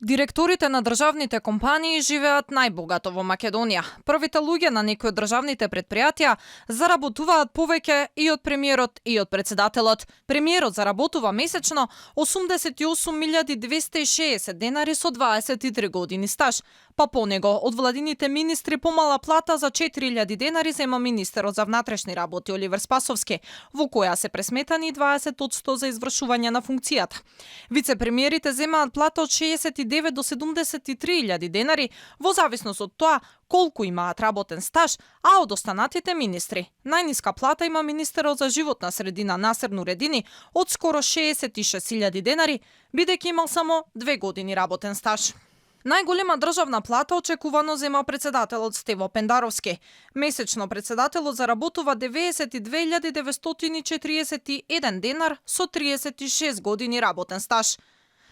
Директорите на државните компании живеат најбогато во Македонија. Првите луѓе на некои од државните предпријатија заработуваат повеќе и од премиерот и од председателот. Премиерот заработува месечно 88.260 денари со 23 години стаж, па по него од владините министри помала плата за 4.000 денари зема министерот за внатрешни работи Оливер Спасовски, во која се пресметани 20% за извршување на функцијата. Вице-премиерите земаат плата од 69 до 73.000 денари во зависност од тоа колку имаат работен стаж, а од останатите министри. Најниска плата има министерот за животна средина Насер Нуредини од скоро 66.000 денари, бидејќи имал само 2 години работен стаж. Најголема државна плата очекувано зема председателот Стево Пендаровски. Месечно председателот заработува 92.941 денар со 36 години работен стаж.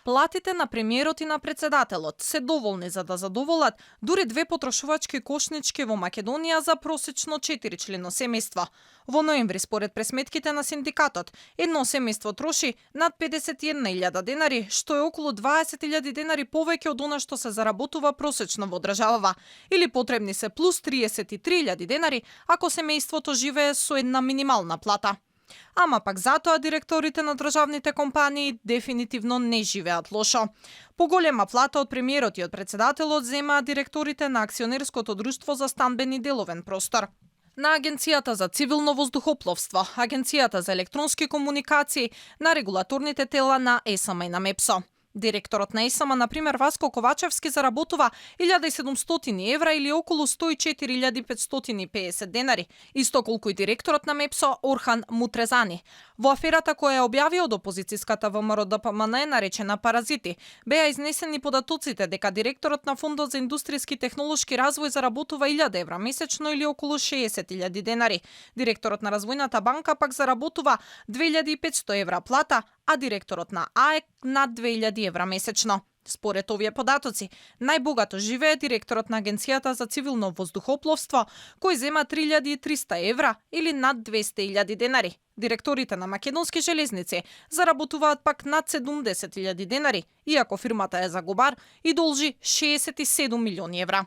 Платите на премиерот и на председателот се доволни за да задоволат дури две потрошувачки кошнички во Македонија за просечно 4-члено семејство. Во ноември, според пресметките на синдикатот, едно семејство троши над 51.000 денари, што е околу 20.000 денари повеќе од она што се заработува просечно во државава, или потребни се плюс 33.000 денари ако семејството живее со една минимална плата. Ама пак затоа директорите на државните компании дефинитивно не живеат лошо. Поголема плата од премиерот и од председателот земаат директорите на акционерското друштво за станбен и деловен простор, на Агенцијата за цивилно воздухопловство, Агенцијата за електронски комуникации, на регулаторните тела на ЕСМ и на МЕПСО. Директорот на ЕСМ, например Васко Ковачевски, заработува 1.700 евра или околу 104.550 денари, исто колку и директорот на МЕПСО Орхан Мутрезани. Во аферата која ја објави од опозицијската ВМРО-ДПМН наречена Паразити, беа изнесени податоците дека директорот на Фондот за индустријски и технолошки развој заработува 1.000 евра месечно или околу 60.000 денари. Директорот на Развојната банка пак заработува 2.500 евра плата, а директорот на АЕК над 2.000 евра месечно. Според овие податоци, најбогато живее директорот на Агенцијата за цивилно воздухопловство, кој зема 3.300 евра или над 200.000 денари. Директорите на Македонски железници заработуваат пак над 70.000 денари, иако фирмата е загубар и должи 67 милиони евра.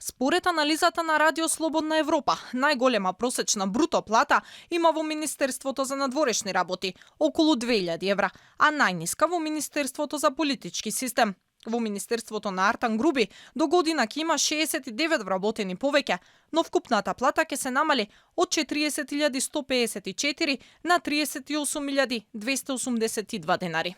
Според анализата на Радио Слободна Европа, најголема просечна бруто плата има во Министерството за надворешни работи, околу 2.000 евра, а најниска во Министерството за политички систем. Во Министерството на Артан Груби до година ќе има 69 вработени повеќе, но вкупната плата ќе се намали од 40.154 на 38.282 денари.